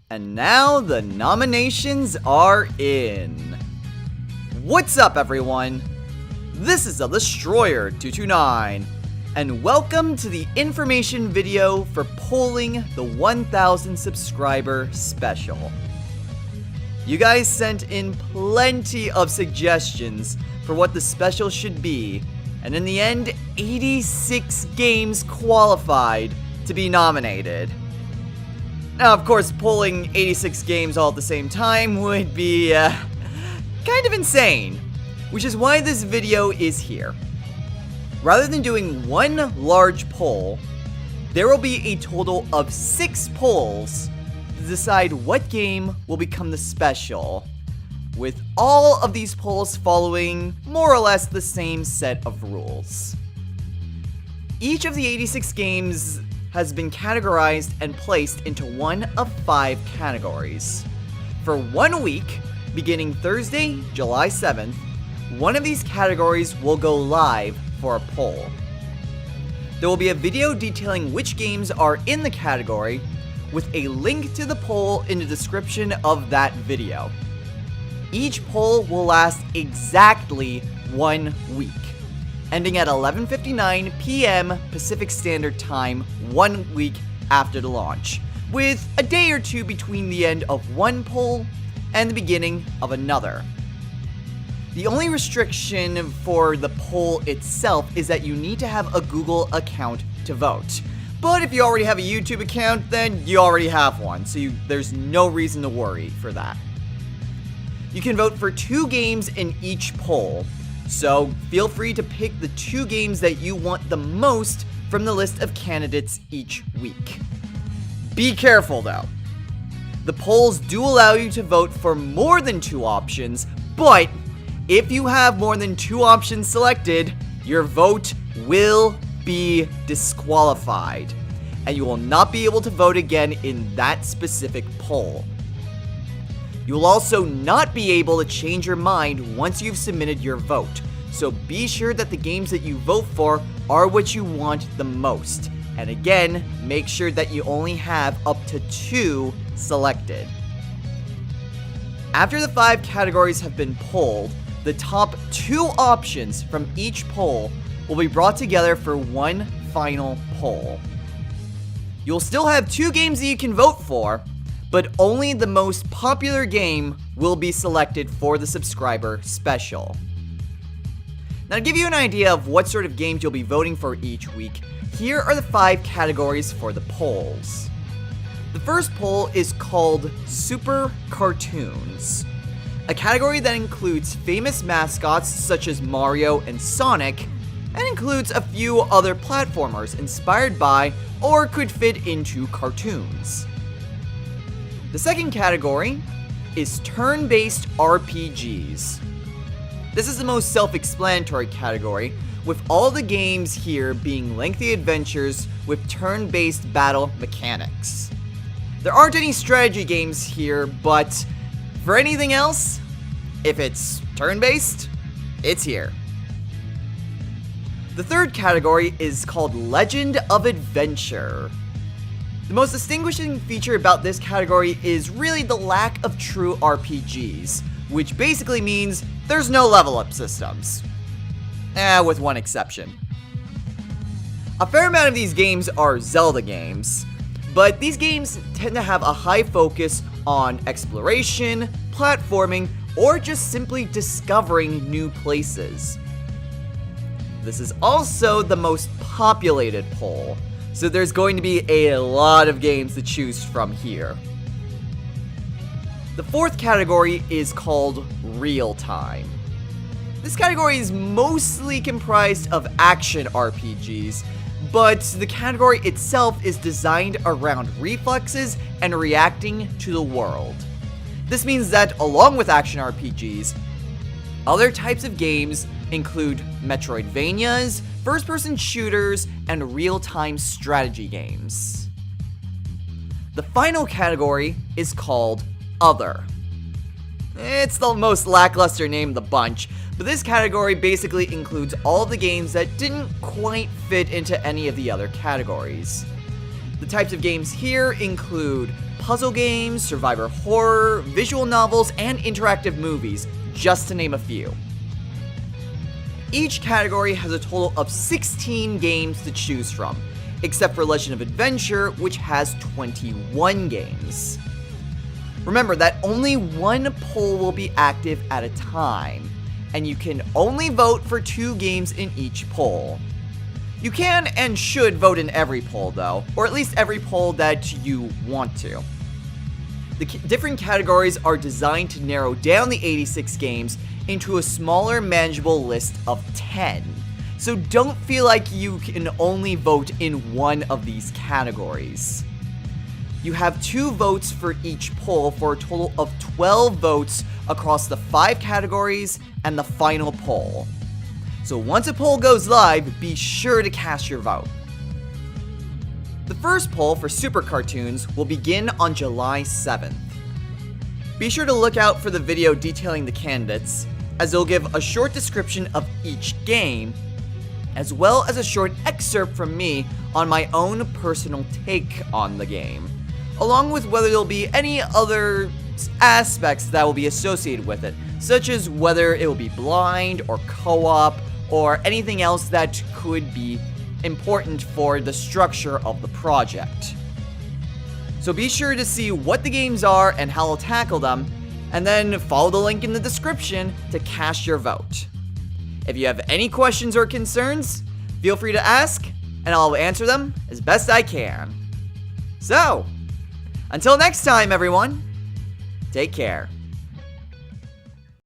And now the nominations are in. What's up, everyone? This is the Destroyer229, and welcome to the information video for polling the 1000 subscriber special. You guys sent in plenty of suggestions for what the special should be, and in the end, 86 games qualified to be nominated. Now, of course, polling 86 games all at the same time would be, kind of insane, which is why this video is here. Rather than doing one large poll, there will be a total of 6 polls to decide what game will become the special, with all of these polls following more or less the same set of rules. Each of the 86 games has been categorized and placed into one of 5 categories. For 1 week, beginning Thursday, July 7th, one of these categories will go live for a poll. There will be a video detailing which games are in the category, with a link to the poll in the description of that video. Each poll will last exactly 1 week, ending at 11:59 p.m. Pacific Standard Time 1 week after the launch, with a day or two between the end of one poll and the beginning of another. The only restriction for the poll itself is that you need to have a Google account to vote. But if you already have a YouTube account, then you already have one, so there's no reason to worry for that. You can vote for 2 games in each poll, so feel free to pick the 2 games that you want the most from the list of candidates each week. Be careful though. The polls do allow you to vote for more than 2 options, but if you have more than 2 options selected, your vote will be disqualified, and you will not be able to vote again in that specific poll. You will also not be able to change your mind once you've submitted your vote, so be sure that the games that you vote for are what you want the most. And again, make sure that you only have up to 2 selected. After the 5 categories have been polled, the top 2 options from each poll will be brought together for one final poll. You'll still have 2 games that you can vote for, but only the most popular game will be selected for the subscriber special. Now, to give you an idea of what sort of games you'll be voting for each week, here are the 5 categories for the polls. The first poll is called Super Cartoons, a category that includes famous mascots such as Mario and Sonic, and includes a few other platformers inspired by or could fit into cartoons. The second category is turn-based RPGs. This is the most self-explanatory category, with all the games here being lengthy adventures with turn-based battle mechanics. There aren't any strategy games here, but for anything else, if it's turn-based, it's here. The third category is called Legend of Adventure. The most distinguishing feature about this category is really the lack of true RPGs, which basically means there's no level up systems. With one exception. A fair amount of these games are Zelda games, but these games tend to have a high focus on exploration, platforming, or just simply discovering new places. This is also the most populated poll, so there's going to be a lot of games to choose from here. The fourth category is called Real Time. This category is mostly comprised of action RPGs, but the category itself is designed around reflexes and reacting to the world. This means that along with action RPGs, other types of games include Metroidvanias, first-person shooters, and real-time strategy games. The final category is called Other. It's the most lackluster name of the bunch, but this category basically includes all the games that didn't quite fit into any of the other categories. The types of games here include puzzle games, survivor horror, visual novels, and interactive movies, just to name a few. Each category has a total of 16 games to choose from, except for Legend of Adventure, which has 21 games. Remember that only one poll will be active at a time, and you can only vote for 2 games in each poll. You can and should vote in every poll though, or at least every poll that you want to. The different categories are designed to narrow down the 86 games into a smaller manageable list of 10. So don't feel like you can only vote in one of these categories. You have 2 votes for each poll for a total of 12 votes across the 5 categories and the final poll. So once a poll goes live, be sure to cast your vote. The first poll for Super Cartoons will begin on July 7th. Be sure to look out for the video detailing the candidates, as it'll give a short description of each game, as well as a short excerpt from me on my own personal take on the game, along with whether there'll be any other aspects that will be associated with it, such as whether it will be blind or co-op, or anything else that could be important for the structure of the project. So be sure to see what the games are and how I'll tackle them, and then follow the link in the description to cast your vote. If you have any questions or concerns, feel free to ask, and I'll answer them as best I can. So, until next time everyone, take care.